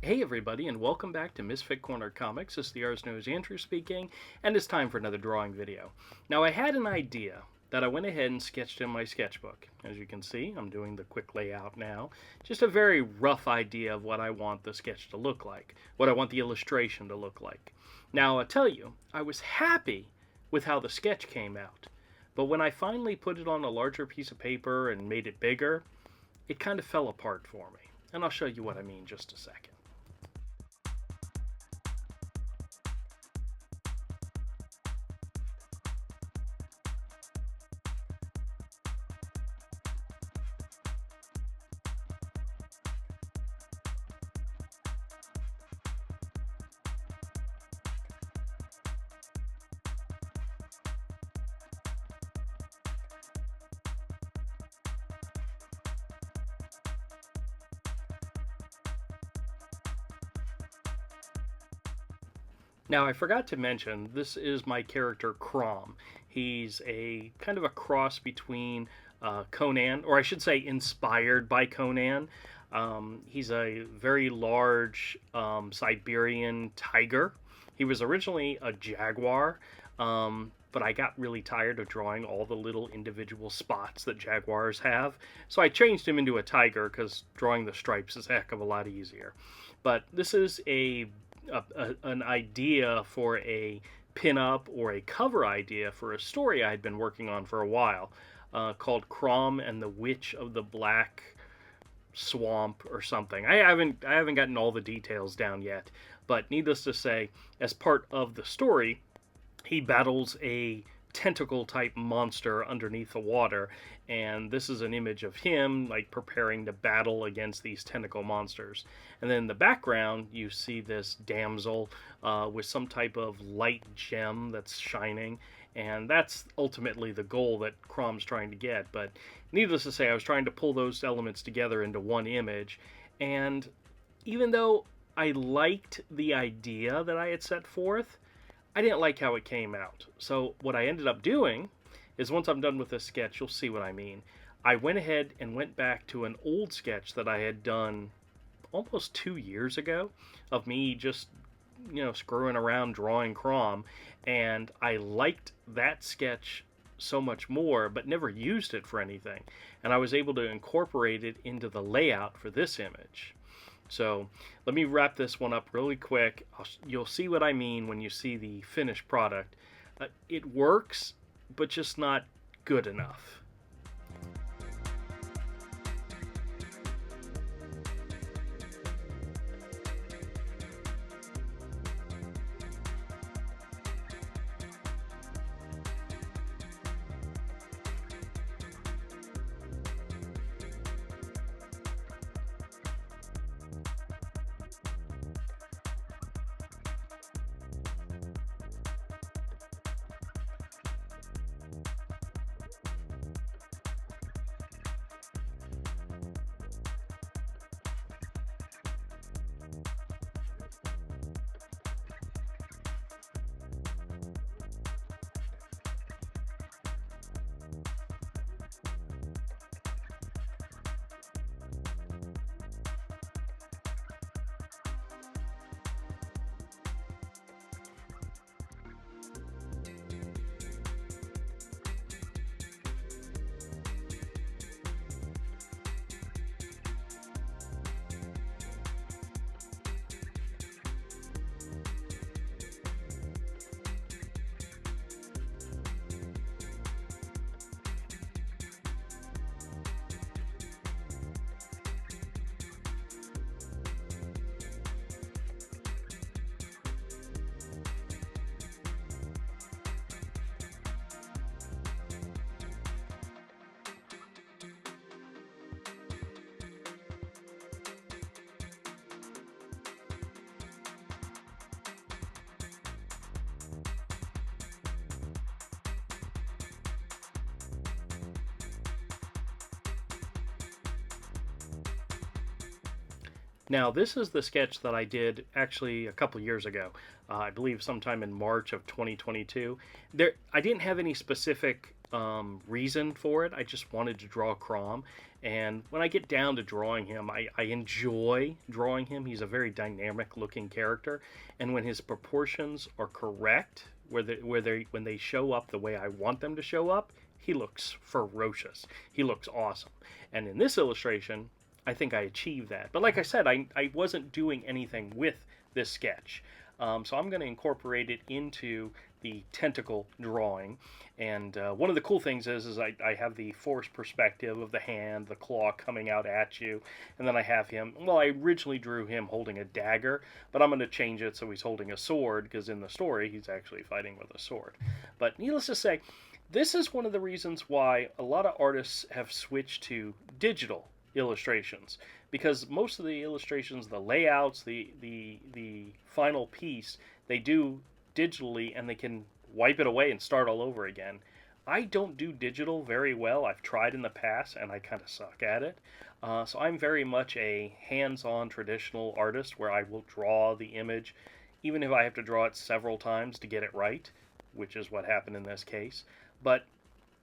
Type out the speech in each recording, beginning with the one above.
Hey everybody, and welcome back to Misfit Corner Comics. This is the artist known as Andrew speaking, and it's time for another drawing video. Now I had an idea that I went ahead and sketched in my sketchbook. As you can see, I'm doing the quick layout now. Just a very rough idea of what I want the sketch to look like, what I want the illustration to look like. Now I'll tell you, I was happy with how the sketch came out, but when I finally put it on a larger piece of paper and made it bigger, it kind of fell apart for me. And I'll show you what I mean in just a second. Now, I forgot to mention, this is my character KROM. He's a kind of a cross between Conan, or I should say inspired by Conan. He's a very large Siberian tiger. He was originally a jaguar, but I got really tired of drawing all the little individual spots that jaguars have. So I changed him into a tiger because drawing the stripes is a heck of a lot easier. But this is an idea for a pin-up or a cover idea for a story I had been working on for a while called KROM and the Witch of the Black Swamp or something. I haven't gotten all the details down yet, but needless to say, as part of the story, he battles a tentacle type monster underneath the water, and this is an image of him like preparing to battle against these tentacle monsters. And then in the background you see this damsel with some type of light gem that's shining, and that's ultimately the goal that KROM's trying to get. But needless to say, I was trying to pull those elements together into one image, and even though I liked the idea that I had set forth, I didn't like how it came out. So what I ended up doing is, once I'm done with this sketch, you'll see what I mean. I went ahead and went back to an old sketch that I had done almost 2 years ago of me just, screwing around drawing KROM, and I liked that sketch so much more, but never used it for anything. And I was able to incorporate it into the layout for this image. So let me wrap this one up really quick. You'll see what I mean when you see the finished product. It works, but just not good enough. Now, this is the sketch that I did actually a couple years ago. I believe sometime in March of 2022. I didn't have any specific reason for it. I just wanted to draw KROM, And when I get down to drawing him, I enjoy drawing him. He's a very dynamic looking character, and when his proportions are correct, when they show up the way I want them to show up, he looks ferocious. He looks awesome. And in this illustration, I think I achieved that. But like I said, I wasn't doing anything with this sketch. So I'm going to incorporate it into the tentacle drawing. And one of the cool things is I have the forced perspective of the hand, the claw coming out at you. And then I have him, well, I originally drew him holding a dagger, but I'm going to change it so he's holding a sword, because in the story he's actually fighting with a sword. But needless to say, this is one of the reasons why a lot of artists have switched to digital illustrations, because most of the illustrations, the layouts, the final piece, they do digitally, and they can wipe it away and start all over again. I don't do digital very well. I've tried in the past and I kind of suck at it. So I'm very much a hands-on traditional artist, where I will draw the image even if I have to draw it several times to get it right, which is what happened in this case. But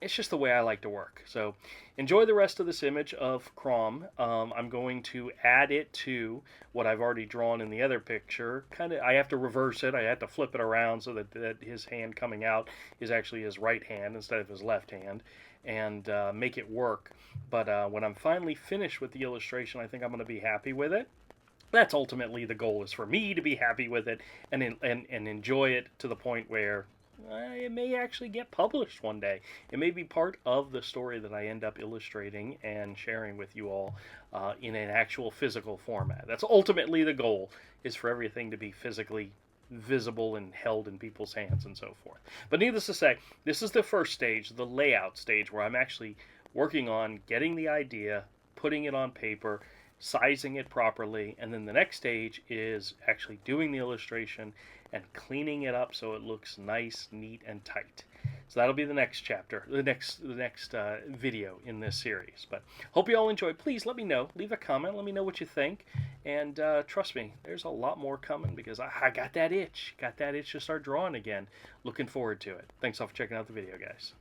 it's just the way I like to work. So enjoy the rest of this image of KROM. I'm going to add it to what I've already drawn in the other picture. I have to reverse it. I have to flip it around so that his hand coming out is actually his right hand instead of his left hand, and make it work. But when I'm finally finished with the illustration, I think I'm going to be happy with it. That's ultimately the goal, is for me to be happy with it and enjoy it to the point where it may actually get published one day. It may be part of the story that I end up illustrating and sharing with you all in an actual physical format. That's ultimately the goal, is for everything to be physically visible and held in people's hands and so forth. But needless to say, this is the first stage, the layout stage, where I'm actually working on getting the idea, putting it on paper, sizing it properly, and then the next stage is actually doing the illustration and cleaning it up so it looks nice, neat, and tight. So that'll be the next chapter, the next video in this series. But hope you all enjoy. Please let me know. Leave a comment. Let me know what you think. And trust me, there's a lot more coming, because I got that itch. Got that itch to start drawing again. Looking forward to it. Thanks all for checking out the video, guys.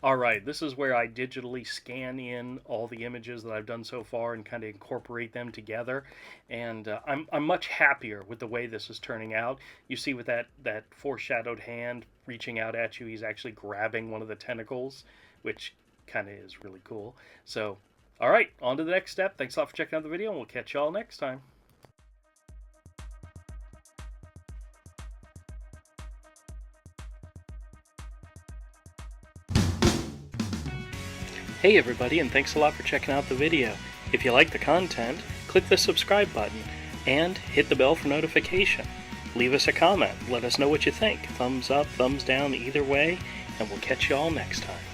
Alright, this is where I digitally scan in all the images that I've done so far and kind of incorporate them together. And I'm much happier with the way this is turning out. You see with that foreshadowed hand reaching out at you, he's actually grabbing one of the tentacles, which kind of is really cool. So, alright, on to the next step. Thanks a lot for checking out the video, and we'll catch y'all next time. Hey everybody, and thanks a lot for checking out the video. If you like the content, click the subscribe button and hit the bell for notification. Leave us a comment, let us know what you think. Thumbs up, thumbs down, either way, and we'll catch you all next time.